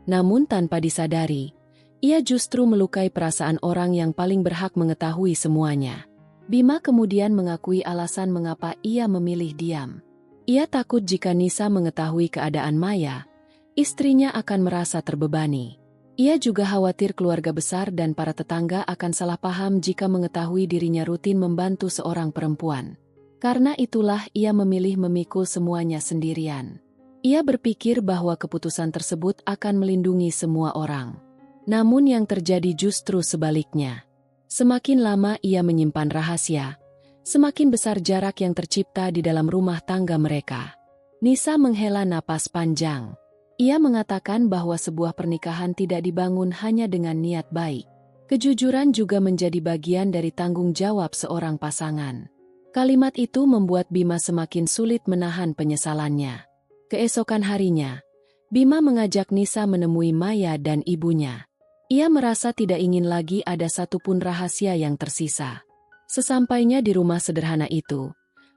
Namun tanpa disadari, ia justru melukai perasaan orang yang paling berhak mengetahui semuanya. Bima kemudian mengakui alasan mengapa ia memilih diam. Ia takut jika Nisa mengetahui keadaan Maya, istrinya akan merasa terbebani. Ia juga khawatir keluarga besar dan para tetangga akan salah paham jika mengetahui dirinya rutin membantu seorang perempuan. Karena itulah ia memilih memikul semuanya sendirian. Ia berpikir bahwa keputusan tersebut akan melindungi semua orang. Namun yang terjadi justru sebaliknya. Semakin lama ia menyimpan rahasia, semakin besar jarak yang tercipta di dalam rumah tangga mereka. Nisa menghela napas panjang. Ia mengatakan bahwa sebuah pernikahan tidak dibangun hanya dengan niat baik. Kejujuran juga menjadi bagian dari tanggung jawab seorang pasangan. Kalimat itu membuat Bima semakin sulit menahan penyesalannya. Keesokan harinya, Bima mengajak Nisa menemui Maya dan ibunya. Ia merasa tidak ingin lagi ada satupun rahasia yang tersisa. Sesampainya di rumah sederhana itu,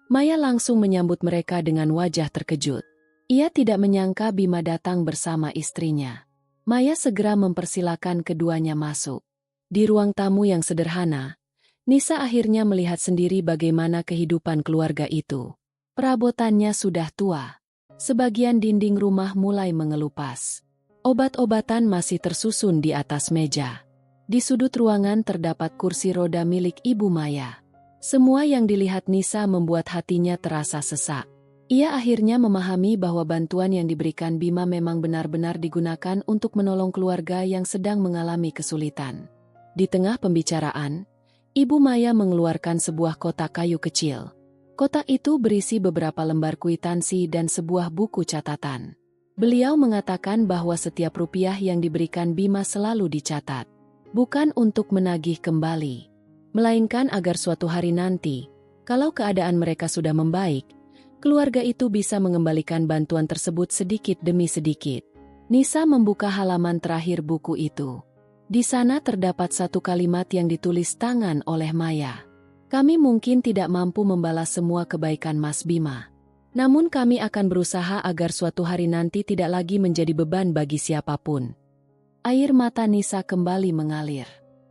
Maya langsung menyambut mereka dengan wajah terkejut. Ia tidak menyangka Bima datang bersama istrinya. Maya segera mempersilakan keduanya masuk. Di ruang tamu yang sederhana, Nisa akhirnya melihat sendiri bagaimana kehidupan keluarga itu. Perabotannya sudah tua. Sebagian dinding rumah mulai mengelupas. Obat-obatan masih tersusun di atas meja. Di sudut ruangan terdapat kursi roda milik Ibu Maya. Semua yang dilihat Nisa membuat hatinya terasa sesak. Ia akhirnya memahami bahwa bantuan yang diberikan Bima memang benar-benar digunakan untuk menolong keluarga yang sedang mengalami kesulitan. Di tengah pembicaraan, Ibu Maya mengeluarkan sebuah kotak kayu kecil. Kotak itu berisi beberapa lembar kwitansi dan sebuah buku catatan. Beliau mengatakan bahwa setiap rupiah yang diberikan Bima selalu dicatat. Bukan untuk menagih kembali, melainkan agar suatu hari nanti, kalau keadaan mereka sudah membaik, keluarga itu bisa mengembalikan bantuan tersebut sedikit demi sedikit. Nisa membuka halaman terakhir buku itu. Di sana terdapat satu kalimat yang ditulis tangan oleh Maya. Kami mungkin tidak mampu membalas semua kebaikan Mas Bima. Namun kami akan berusaha agar suatu hari nanti tidak lagi menjadi beban bagi siapapun. Air mata Nisa kembali mengalir.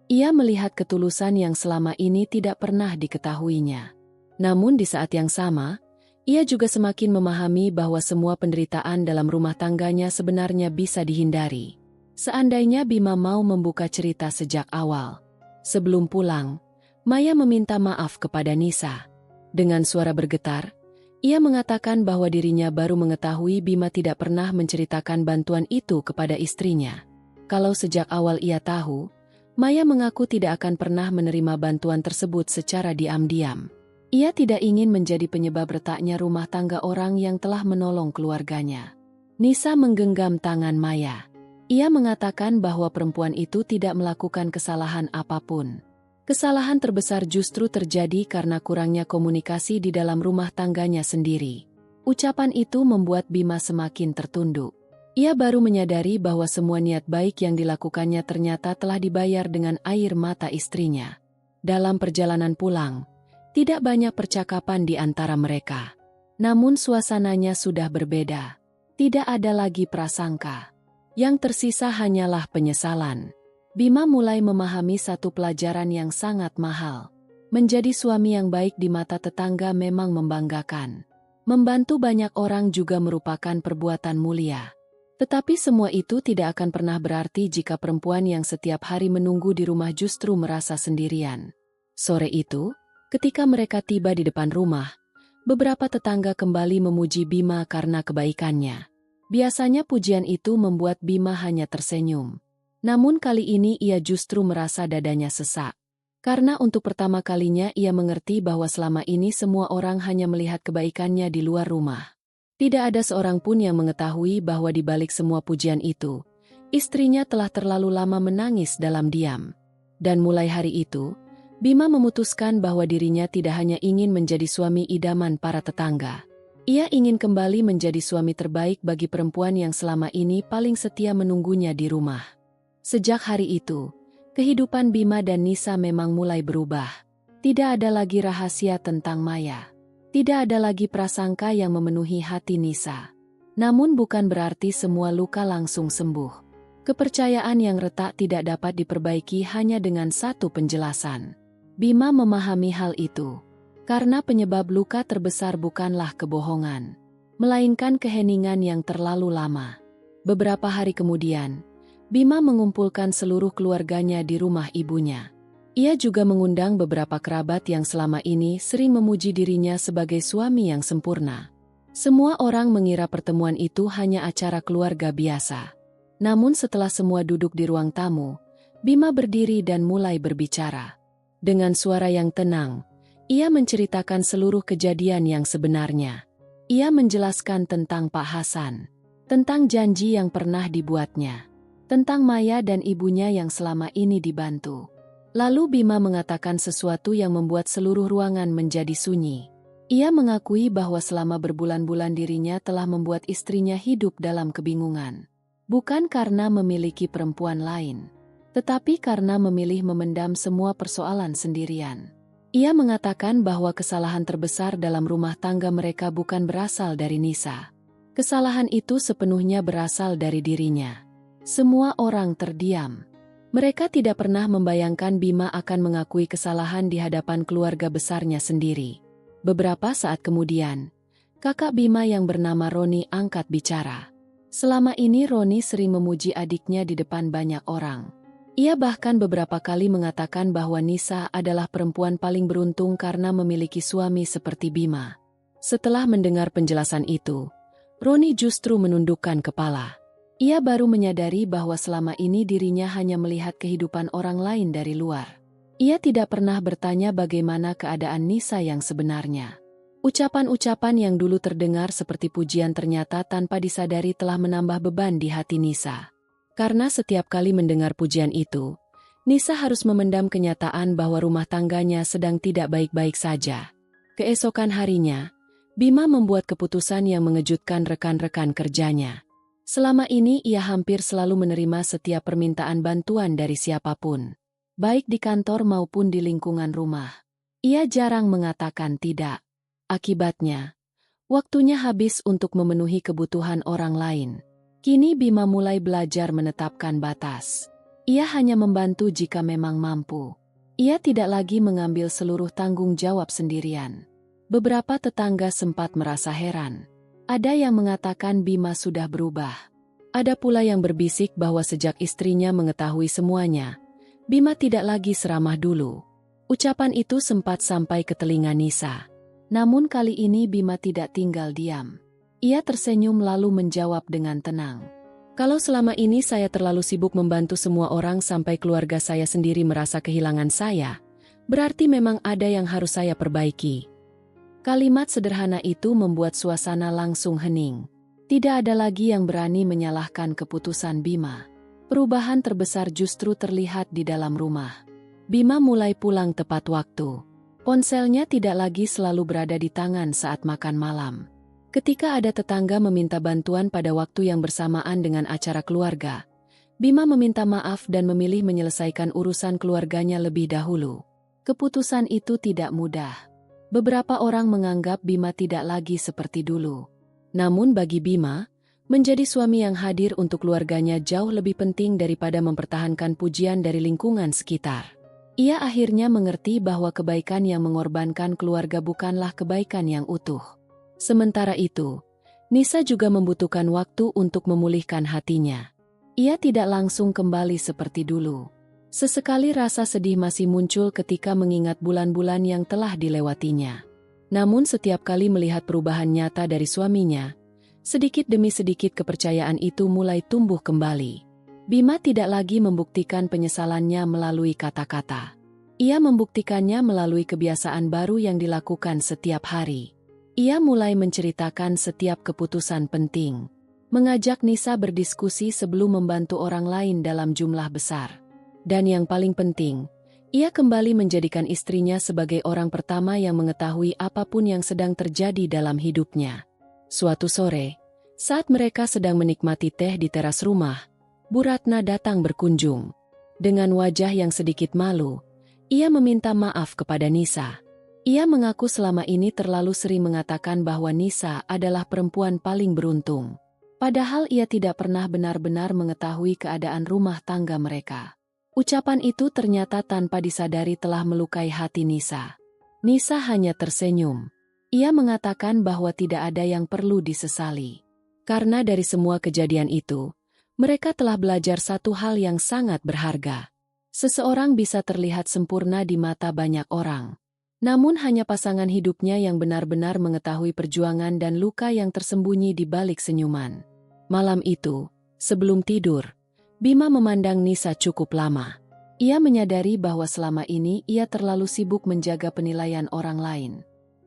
Ia melihat ketulusan yang selama ini tidak pernah diketahuinya. Namun di saat yang sama, ia juga semakin memahami bahwa semua penderitaan dalam rumah tangganya sebenarnya bisa dihindari. Seandainya Bima mau membuka cerita sejak awal. Sebelum pulang, Maya meminta maaf kepada Nisa. Dengan suara bergetar, ia mengatakan bahwa dirinya baru mengetahui Bima tidak pernah menceritakan bantuan itu kepada istrinya. Kalau sejak awal ia tahu, Maya mengaku tidak akan pernah menerima bantuan tersebut secara diam-diam. Ia tidak ingin menjadi penyebab retaknya rumah tangga orang yang telah menolong keluarganya. Nisa menggenggam tangan Maya. Ia mengatakan bahwa perempuan itu tidak melakukan kesalahan apapun. Kesalahan terbesar justru terjadi karena kurangnya komunikasi di dalam rumah tangganya sendiri. Ucapan itu membuat Bima semakin tertunduk. Ia baru menyadari bahwa semua niat baik yang dilakukannya ternyata telah dibayar dengan air mata istrinya. Dalam perjalanan pulang, tidak banyak percakapan di antara mereka. Namun suasananya sudah berbeda. Tidak ada lagi prasangka. Yang tersisa hanyalah penyesalan. Bima mulai memahami satu pelajaran yang sangat mahal. Menjadi suami yang baik di mata tetangga memang membanggakan. Membantu banyak orang juga merupakan perbuatan mulia. Tetapi semua itu tidak akan pernah berarti jika perempuan yang setiap hari menunggu di rumah justru merasa sendirian. Sore itu, ketika mereka tiba di depan rumah, beberapa tetangga kembali memuji Bima karena kebaikannya. Biasanya pujian itu membuat Bima hanya tersenyum. Namun kali ini ia justru merasa dadanya sesak. Karena untuk pertama kalinya ia mengerti bahwa selama ini semua orang hanya melihat kebaikannya di luar rumah. Tidak ada seorang pun yang mengetahui bahwa di balik semua pujian itu, istrinya telah terlalu lama menangis dalam diam. Dan mulai hari itu, Bima memutuskan bahwa dirinya tidak hanya ingin menjadi suami idaman para tetangga. Ia ingin kembali menjadi suami terbaik bagi perempuan yang selama ini paling setia menunggunya di rumah. Sejak hari itu, kehidupan Bima dan Nisa memang mulai berubah. Tidak ada lagi rahasia tentang Maya. Tidak ada lagi prasangka yang memenuhi hati Nisa. Namun bukan berarti semua luka langsung sembuh. Kepercayaan yang retak tidak dapat diperbaiki hanya dengan satu penjelasan. Bima memahami hal itu. Karena penyebab luka terbesar bukanlah kebohongan, melainkan keheningan yang terlalu lama. Beberapa hari kemudian, Bima mengumpulkan seluruh keluarganya di rumah ibunya. Ia juga mengundang beberapa kerabat yang selama ini sering memuji dirinya sebagai suami yang sempurna. Semua orang mengira pertemuan itu hanya acara keluarga biasa. Namun setelah semua duduk di ruang tamu, Bima berdiri dan mulai berbicara. Dengan suara yang tenang, ia menceritakan seluruh kejadian yang sebenarnya. Ia menjelaskan tentang Pak Hasan, tentang janji yang pernah dibuatnya, tentang Maya dan ibunya yang selama ini dibantu. Lalu Bima mengatakan sesuatu yang membuat seluruh ruangan menjadi sunyi. Ia mengakui bahwa selama berbulan-bulan dirinya telah membuat istrinya hidup dalam kebingungan. Bukan karena memiliki perempuan lain, tetapi karena memilih memendam semua persoalan sendirian. Ia mengatakan bahwa kesalahan terbesar dalam rumah tangga mereka bukan berasal dari Nisa. Kesalahan itu sepenuhnya berasal dari dirinya. Semua orang terdiam. Mereka tidak pernah membayangkan Bima akan mengakui kesalahan di hadapan keluarga besarnya sendiri. Beberapa saat kemudian, kakak Bima yang bernama Roni angkat bicara. Selama ini Roni sering memuji adiknya di depan banyak orang. Ia bahkan beberapa kali mengatakan bahwa Nisa adalah perempuan paling beruntung karena memiliki suami seperti Bima. Setelah mendengar penjelasan itu, Roni justru menundukkan kepala. Ia baru menyadari bahwa selama ini dirinya hanya melihat kehidupan orang lain dari luar. Ia tidak pernah bertanya bagaimana keadaan Nisa yang sebenarnya. Ucapan-ucapan yang dulu terdengar seperti pujian ternyata tanpa disadari telah menambah beban di hati Nisa. Karena setiap kali mendengar pujian itu, Nisa harus memendam kenyataan bahwa rumah tangganya sedang tidak baik-baik saja. Keesokan harinya, Bima membuat keputusan yang mengejutkan rekan-rekan kerjanya. Selama ini ia hampir selalu menerima setiap permintaan bantuan dari siapapun, baik di kantor maupun di lingkungan rumah. Ia jarang mengatakan tidak. Akibatnya, waktunya habis untuk memenuhi kebutuhan orang lain. Kini Bima mulai belajar menetapkan batas. Ia hanya membantu jika memang mampu. Ia tidak lagi mengambil seluruh tanggung jawab sendirian. Beberapa tetangga sempat merasa heran. Ada yang mengatakan Bima sudah berubah. Ada pula yang berbisik bahwa sejak istrinya mengetahui semuanya, Bima tidak lagi seramah dulu. Ucapan itu sempat sampai ke telinga Nisa. Namun kali ini Bima tidak tinggal diam. Ia tersenyum lalu menjawab dengan tenang. Kalau selama ini saya terlalu sibuk membantu semua orang sampai keluarga saya sendiri merasa kehilangan saya, berarti memang ada yang harus saya perbaiki. Kalimat sederhana itu membuat suasana langsung hening. Tidak ada lagi yang berani menyalahkan keputusan Bima. Perubahan terbesar justru terlihat di dalam rumah. Bima mulai pulang tepat waktu. Ponselnya tidak lagi selalu berada di tangan saat makan malam. Ketika ada tetangga meminta bantuan pada waktu yang bersamaan dengan acara keluarga, Bima meminta maaf dan memilih menyelesaikan urusan keluarganya lebih dahulu. Keputusan itu tidak mudah. Beberapa orang menganggap Bima tidak lagi seperti dulu. Namun bagi Bima, menjadi suami yang hadir untuk keluarganya jauh lebih penting daripada mempertahankan pujian dari lingkungan sekitar. Ia akhirnya mengerti bahwa kebaikan yang mengorbankan keluarga bukanlah kebaikan yang utuh. Sementara itu, Nisa juga membutuhkan waktu untuk memulihkan hatinya. Ia tidak langsung kembali seperti dulu. Sesekali rasa sedih masih muncul ketika mengingat bulan-bulan yang telah dilewatinya. Namun setiap kali melihat perubahan nyata dari suaminya, sedikit demi sedikit kepercayaan itu mulai tumbuh kembali. Bima tidak lagi membuktikan penyesalannya melalui kata-kata. Ia membuktikannya melalui kebiasaan baru yang dilakukan setiap hari. Ia mulai menceritakan setiap keputusan penting, mengajak Nisa berdiskusi sebelum membantu orang lain dalam jumlah besar. Dan yang paling penting, ia kembali menjadikan istrinya sebagai orang pertama yang mengetahui apapun yang sedang terjadi dalam hidupnya. Suatu sore, saat mereka sedang menikmati teh di teras rumah, Bu Ratna datang berkunjung. Dengan wajah yang sedikit malu, ia meminta maaf kepada Nisa. Ia mengaku selama ini terlalu sering mengatakan bahwa Nisa adalah perempuan paling beruntung. Padahal ia tidak pernah benar-benar mengetahui keadaan rumah tangga mereka. Ucapan itu ternyata tanpa disadari telah melukai hati Nisa. Nisa hanya tersenyum. Ia mengatakan bahwa tidak ada yang perlu disesali. Karena dari semua kejadian itu, mereka telah belajar satu hal yang sangat berharga. Seseorang bisa terlihat sempurna di mata banyak orang. Namun hanya pasangan hidupnya yang benar-benar mengetahui perjuangan dan luka yang tersembunyi di balik senyuman. Malam itu, sebelum tidur, Bima memandang Nisa cukup lama. Ia menyadari bahwa selama ini ia terlalu sibuk menjaga penilaian orang lain.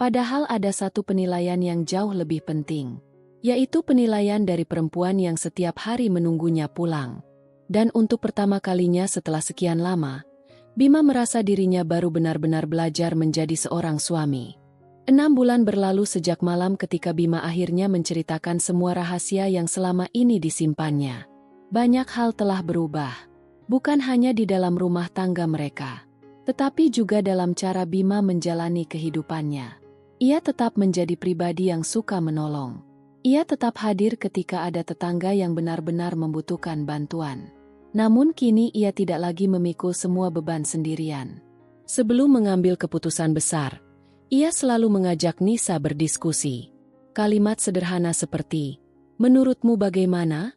Padahal ada satu penilaian yang jauh lebih penting, yaitu penilaian dari perempuan yang setiap hari menunggunya pulang. Dan untuk pertama kalinya setelah sekian lama, Bima merasa dirinya baru benar-benar belajar menjadi seorang suami. 6 bulan berlalu sejak malam ketika Bima akhirnya menceritakan semua rahasia yang selama ini disimpannya. Banyak hal telah berubah, bukan hanya di dalam rumah tangga mereka, tetapi juga dalam cara Bima menjalani kehidupannya. Ia tetap menjadi pribadi yang suka menolong. Ia tetap hadir ketika ada tetangga yang benar-benar membutuhkan bantuan. Namun kini ia tidak lagi memikul semua beban sendirian. Sebelum mengambil keputusan besar, ia selalu mengajak Nisa berdiskusi. Kalimat sederhana seperti, "Menurutmu bagaimana?"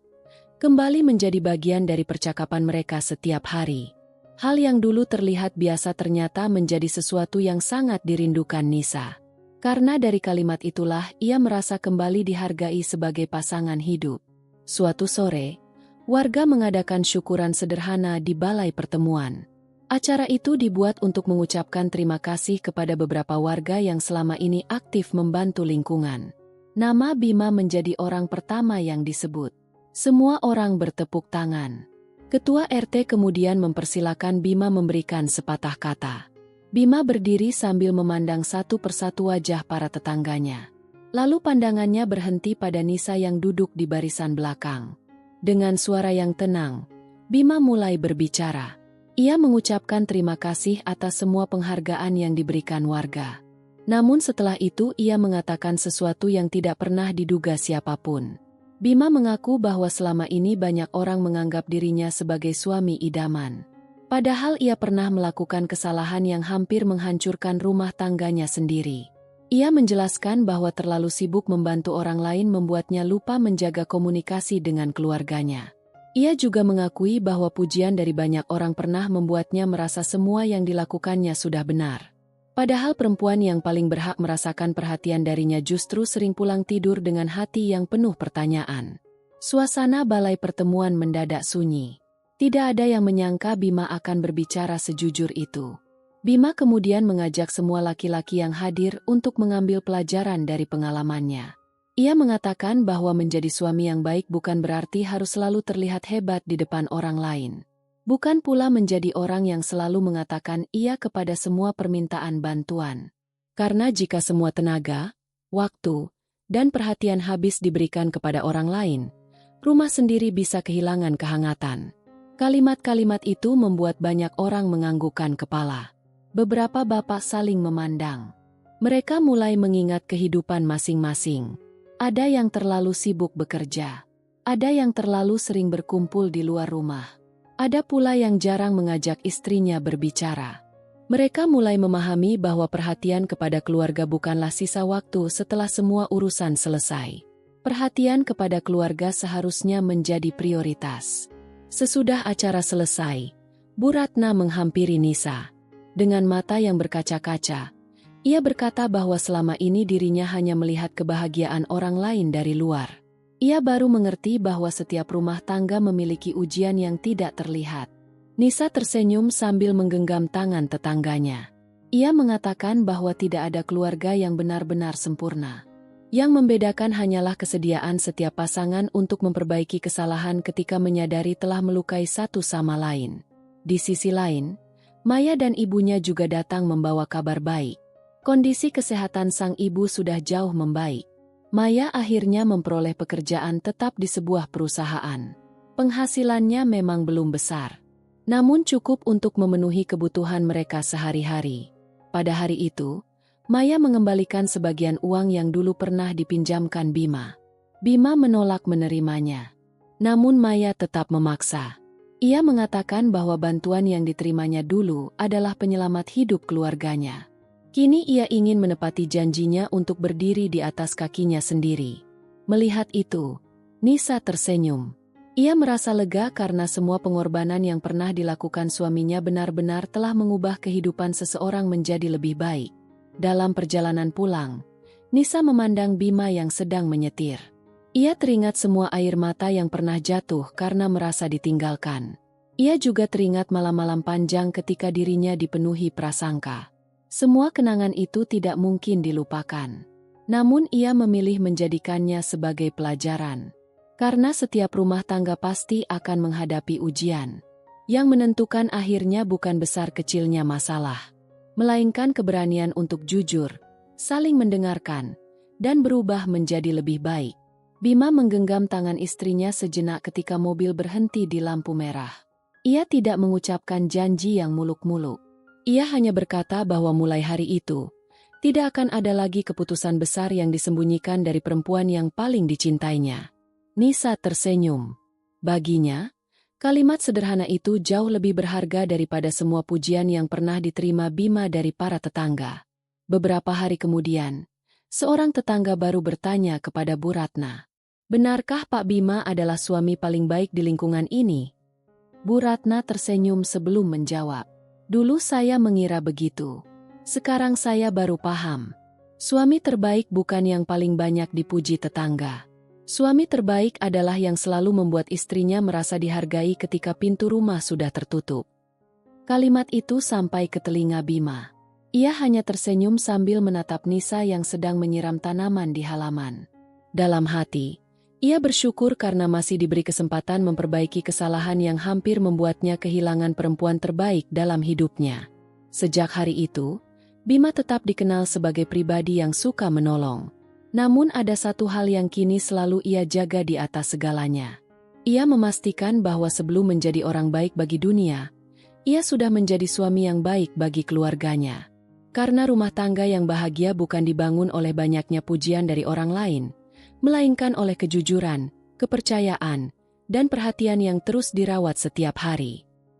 kembali menjadi bagian dari percakapan mereka setiap hari. Hal yang dulu terlihat biasa ternyata menjadi sesuatu yang sangat dirindukan Nisa. Karena dari kalimat itulah ia merasa kembali dihargai sebagai pasangan hidup. Suatu sore, warga mengadakan syukuran sederhana di balai pertemuan. Acara itu dibuat untuk mengucapkan terima kasih kepada beberapa warga yang selama ini aktif membantu lingkungan. Nama Bima menjadi orang pertama yang disebut. Semua orang bertepuk tangan. Ketua RT kemudian mempersilakan Bima memberikan sepatah kata. Bima berdiri sambil memandang satu persatu wajah para tetangganya. Lalu pandangannya berhenti pada Nisa yang duduk di barisan belakang. Dengan suara yang tenang, Bima mulai berbicara. Ia mengucapkan terima kasih atas semua penghargaan yang diberikan warga. Namun setelah itu ia mengatakan sesuatu yang tidak pernah diduga siapapun. Bima mengaku bahwa selama ini banyak orang menganggap dirinya sebagai suami idaman. Padahal ia pernah melakukan kesalahan yang hampir menghancurkan rumah tangganya sendiri. Ia menjelaskan bahwa terlalu sibuk membantu orang lain membuatnya lupa menjaga komunikasi dengan keluarganya. Ia juga mengakui bahwa pujian dari banyak orang pernah membuatnya merasa semua yang dilakukannya sudah benar. Padahal perempuan yang paling berhak merasakan perhatian darinya justru sering pulang tidur dengan hati yang penuh pertanyaan. Suasana balai pertemuan mendadak sunyi. Tidak ada yang menyangka Bima akan berbicara sejujur itu. Bima kemudian mengajak semua laki-laki yang hadir untuk mengambil pelajaran dari pengalamannya. Ia mengatakan bahwa menjadi suami yang baik bukan berarti harus selalu terlihat hebat di depan orang lain. Bukan pula menjadi orang yang selalu mengatakan iya kepada semua permintaan bantuan. Karena jika semua tenaga, waktu, dan perhatian habis diberikan kepada orang lain, rumah sendiri bisa kehilangan kehangatan. Kalimat-kalimat itu membuat banyak orang menganggukkan kepala. Beberapa bapak saling memandang. Mereka mulai mengingat kehidupan masing-masing. Ada yang terlalu sibuk bekerja. Ada yang terlalu sering berkumpul di luar rumah. Ada pula yang jarang mengajak istrinya berbicara. Mereka mulai memahami bahwa perhatian kepada keluarga bukanlah sisa waktu setelah semua urusan selesai. Perhatian kepada keluarga seharusnya menjadi prioritas. Sesudah acara selesai, Bu Ratna menghampiri Nisa. Dengan mata yang berkaca-kaca, ia berkata bahwa selama ini dirinya hanya melihat kebahagiaan orang lain dari luar. Ia baru mengerti bahwa setiap rumah tangga memiliki ujian yang tidak terlihat. Nisa tersenyum sambil menggenggam tangan tetangganya. Ia mengatakan bahwa tidak ada keluarga yang benar-benar sempurna. Yang membedakan hanyalah kesediaan setiap pasangan untuk memperbaiki kesalahan ketika menyadari telah melukai satu sama lain. Di sisi lain, Maya dan ibunya juga datang membawa kabar baik. Kondisi kesehatan sang ibu sudah jauh membaik. Maya akhirnya memperoleh pekerjaan tetap di sebuah perusahaan. Penghasilannya memang belum besar, namun cukup untuk memenuhi kebutuhan mereka sehari-hari. Pada hari itu, Maya mengembalikan sebagian uang yang dulu pernah dipinjamkan Bima. Bima menolak menerimanya. Namun Maya tetap memaksa. Ia mengatakan bahwa bantuan yang diterimanya dulu adalah penyelamat hidup keluarganya. Kini ia ingin menepati janjinya untuk berdiri di atas kakinya sendiri. Melihat itu, Nisa tersenyum. Ia merasa lega karena semua pengorbanan yang pernah dilakukan suaminya benar-benar telah mengubah kehidupan seseorang menjadi lebih baik. Dalam perjalanan pulang, Nisa memandang Bima yang sedang menyetir. Ia teringat semua air mata yang pernah jatuh karena merasa ditinggalkan. Ia juga teringat malam-malam panjang ketika dirinya dipenuhi prasangka. Semua kenangan itu tidak mungkin dilupakan. Namun ia memilih menjadikannya sebagai pelajaran. Karena setiap rumah tangga pasti akan menghadapi ujian. Yang menentukan akhirnya bukan besar kecilnya masalah, melainkan keberanian untuk jujur, saling mendengarkan, dan berubah menjadi lebih baik. Bima menggenggam tangan istrinya sejenak ketika mobil berhenti di lampu merah. Ia tidak mengucapkan janji yang muluk-muluk. Ia hanya berkata bahwa mulai hari itu, tidak akan ada lagi keputusan besar yang disembunyikan dari perempuan yang paling dicintainya. Nisa tersenyum. Baginya, kalimat sederhana itu jauh lebih berharga daripada semua pujian yang pernah diterima Bima dari para tetangga. Beberapa hari kemudian, seorang tetangga baru bertanya kepada Bu Ratna, "Benarkah Pak Bima adalah suami paling baik di lingkungan ini?" Bu Ratna tersenyum sebelum menjawab. "Dulu saya mengira begitu. Sekarang saya baru paham. Suami terbaik bukan yang paling banyak dipuji tetangga. Suami terbaik adalah yang selalu membuat istrinya merasa dihargai ketika pintu rumah sudah tertutup." Kalimat itu sampai ke telinga Bima. Ia hanya tersenyum sambil menatap Nisa yang sedang menyiram tanaman di halaman. Dalam hati, ia bersyukur karena masih diberi kesempatan memperbaiki kesalahan yang hampir membuatnya kehilangan perempuan terbaik dalam hidupnya. Sejak hari itu, Bima tetap dikenal sebagai pribadi yang suka menolong. Namun ada satu hal yang kini selalu ia jaga di atas segalanya. Ia memastikan bahwa sebelum menjadi orang baik bagi dunia, ia sudah menjadi suami yang baik bagi keluarganya. Karena rumah tangga yang bahagia bukan dibangun oleh banyaknya pujian dari orang lain, melainkan oleh kejujuran, kepercayaan, dan perhatian yang terus dirawat setiap hari.